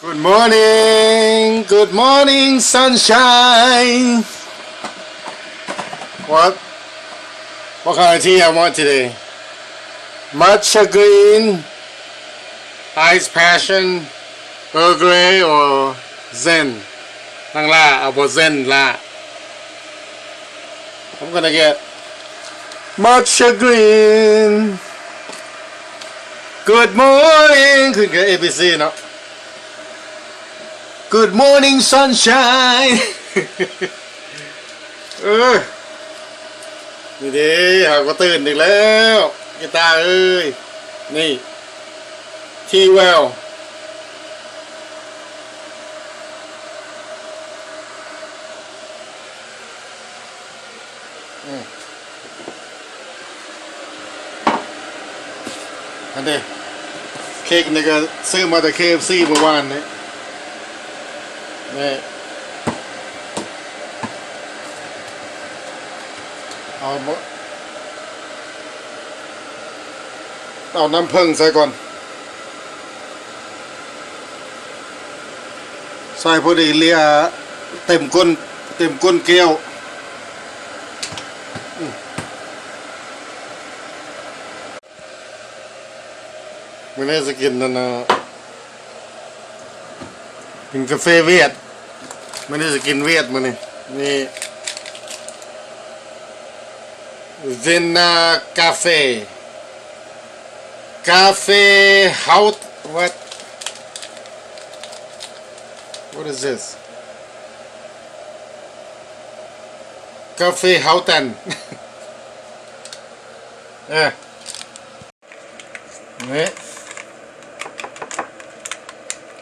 Good morning, good morning, sunshine. What kind of tea I want today? Matcha green, ice passion, Earl Grey, or Zen? Nang la, or Zen la. I'm gonna get matcha green. Good morning. Could get ABC now. Good morning, sunshine. นี่ดิหากว่าตื่นอีกแล้วกีตาร์เอ้ยนี่ทีแววอันนี้เค้กนี่ก็ซื้อมาจาก KFC เมื่อวานนี้นี่เอาน้ำผึ้งใส่ก่อนใส่พอดีเลียเต็มก้นแก้วไม่ได้จะกินนั่นนะกินกาแฟเวียดไม่ได้จะกินเวียดมันนี่เวนนากาเฟ่เฮาท์ what is this กาแฟเฮาตันนี่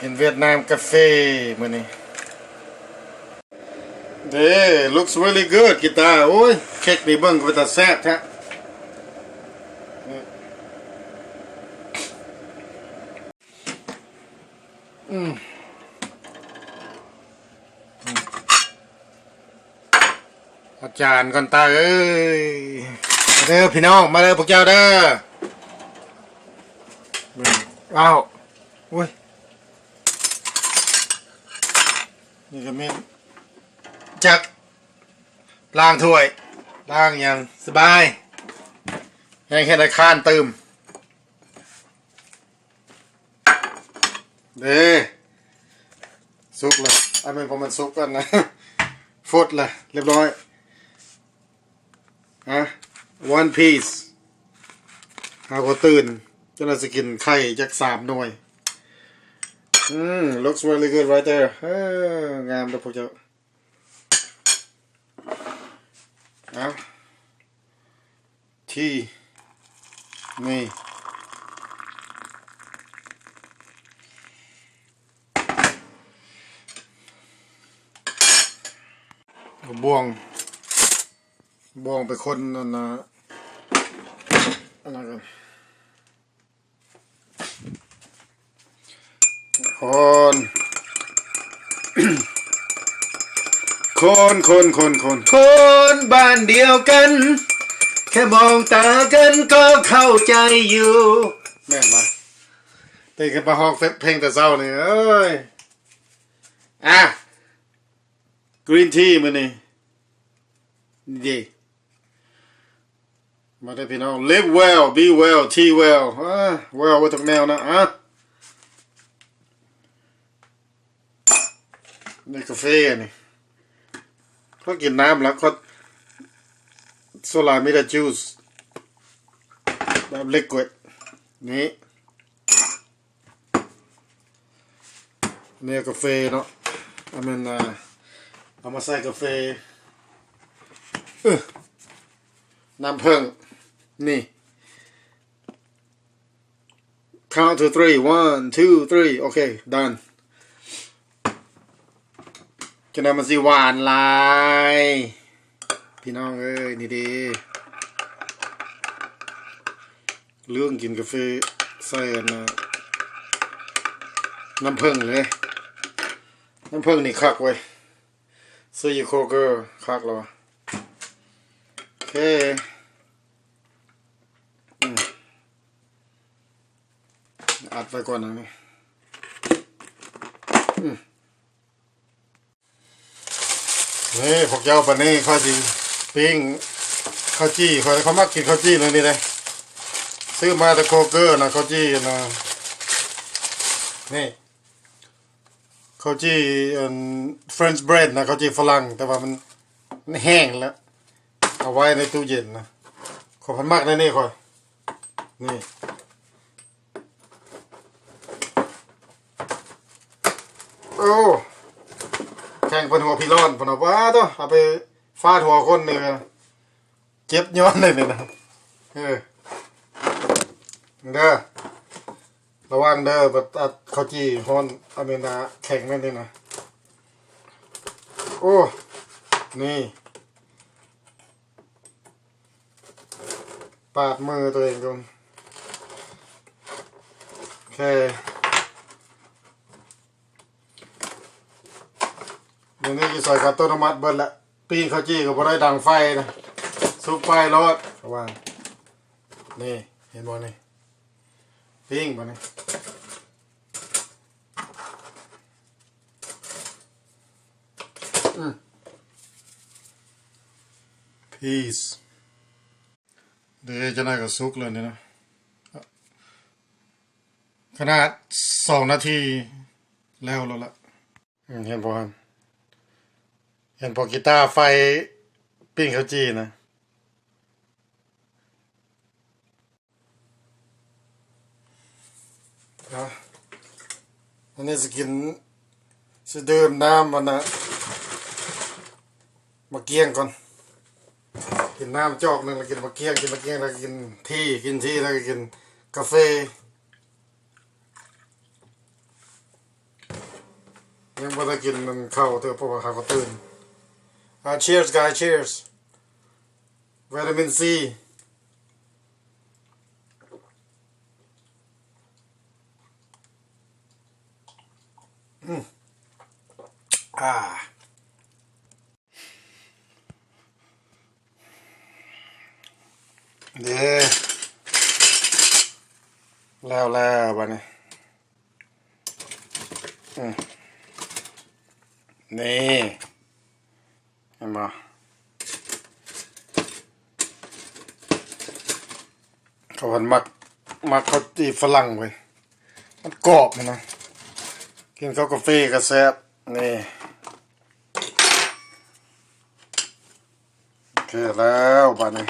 กินเวียดนามกาแฟมันนี่looks really good กีตาร์โอ้ยเค้กนี่เบิ่งก็จะแซ่บแท้อาจารย์ก่อนตาเอ้ยเด้อพี่น้องมาเด้อพวกเจ้าเด้อว้าวอุ้ยนี่ก็มีจักล้างถ้วยล้างอย่างสบายยังแค่ได้คานตื่มสุกเลยอันนี้พอมันสุกกันนะฟดเลยเรียบร้อยone piece หาก็ตื่นจะเราจะกินไข่จาก3 หน่วยlooks really good right there งามเลยพวกเจ้าที่นี่บ่วงไปคนนั่นนะอะไรกันคนบ้านเดียวกันแค่มองตากันก็เข้าใจอยู่แม่นวะตีกันมาห้องเพลงแต่เศร้านี่เอ้ยกรีนทีมันนี่ดีมาได้พี่น้อง live well be well tea well well ไว้ตรงแนวนะนี่กาแฟนี่เขากินน้ำแล้วก็โซลามิดาจูสแบบลิควิดนี่กาแฟเนาะเอามาใส่กาแฟน้ำผึ้งนี่ count to 3 1 2 3 okay done จะได้มันสิหวานลายพี่น้องเอ้ยนี่ดีเรื่องกินกาแฟใส่น้ำผึ้งเลยน้ำผึ้งนี่คักไว้ซื้อยูโคเกอร์คักแล้วโอเคอัดไปก่อนนะนี่ นี่พวกเจ้าปานนี้เขาสิปิ้งข้าวจี้เขามักกินข้าวจี้เลยนี่เลยซื้อมาแต่โคเกอร์นะข้าวจี้นะนี่ข้าวจี้French bread นะข้าวจี้ฝรั่งแต่ว่ามันแห้งแล้วเอาไว้ในตู้เย็นนะขอพันมากนะนี่คอยนี่โอ้แข่งเป็นหัวพี่ร้อนพนว่าตัวเอาไปฟาดหัวคนนี่เจ็บย้อนเลยนะเด้อระวังเด้อแบบข้าวจี้ฮ้อนอเมริกาแข็งนั่นนี่นะโอ้นี่ปาดมือตัวเองก่อนโอเคเดี๋ยวนี้จะใส่กระต้นน้ำมันเบิดละปีนข้าวจี้ก็บ่ได้ดังไฟนะซุปไฟรอดระวังนี่เห็นบ่นี่ปิ้งบ่นี่peace เดี๋ยวจะน่าก็สุกเลยนะขนาด2 นาทีแล้วละเห็นพอกีตาร์ไฟปิ้งข้าวจี้นะอันนี้จะกินจะเดิมน้ำมันนะมาเกี้ยงก่อนกินน้ำจอกหนึ่งแล้วกินมาเกี้ยงแล้วกินที่แล้วก็กินกาแฟยังไม่ได้กินมันเข้าเถอะเพราะว่าเขาตื่นcheers guys cheers vitamin Cเด้แล้วบัดนี้นี่เห็นบ่เขาพันมักเขาตีฝรั่งไว้มันกรอบนะกินข้าวกาแฟก็แซ่บนี่โอเคแล้วบัดนี้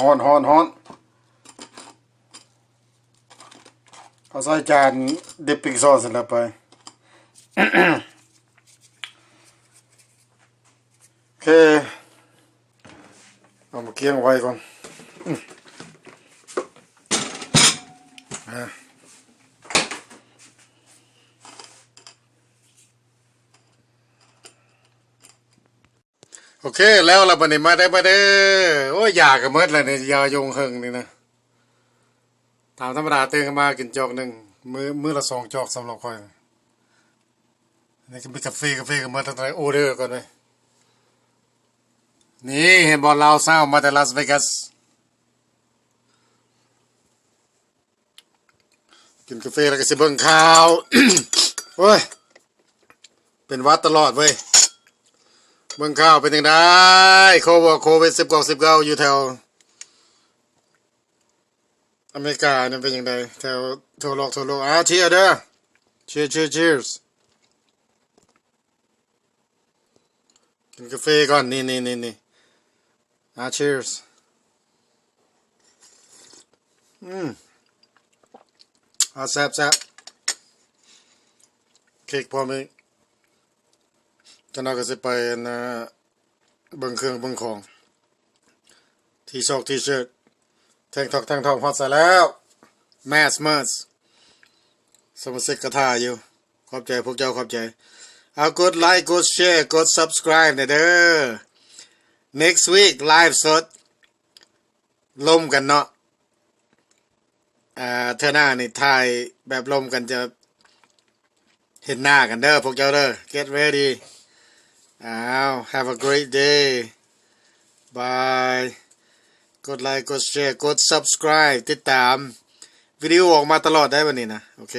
ฮ้อนเอาใส่จานดิปปิ้งซอสแล้วไปโอเคเอามาเคี่ยงไว้ก่อนโอเคแล้วเราบัดนี้มาได้โอ้ยอยากกับมดเลยเนี่ยยายงเฮิงนี่นะตามธรรมดาตื่นขึ้นมากินจอกหนึ่งมื้อละ2 จอกสำหรับค่อยนี่ก็มีกาแฟกับมาตั้งแต่ออเดอร์ก่อนเลยนี่เห็นบอลลาวซาวมาแต่ลาสเวกัสกินกาแฟแล้วก็สิเบิ่งข่าว โอ้ยเป็นวัดตลอดเว้ยเบิ่งข่าวเป็นยังไงโควิด19อยู่แถวอเมริกาเนี่ยเป็นยังไงแถวทั่วโลกเชียร์เด้อcheers กินกาแฟก่อนนี่cheers แซ่บเค้กพอมั้ยจะน่าก็สิไปนะเบิ่งเครื่องเบิ่งของทีเชิ้ตแทงทองฮอตใส่แล้วแมสสมาชิกกระทาอยู่ขอบใจพวกเจ้าขอบใจเอากดไลค์กดแชร์กด subscribe เด้อ next week live สดลมกันเนาะเธอหน้านี่ถ่ายแบบลมกันจะเห็นหน้ากันเด้อพวกเจ้าเด้อ get ready have a great day bye กดไลค์กดแชร์กด subscribe ติดตามวิดีโอออกมาตลอดได้วันนี้นะโอเค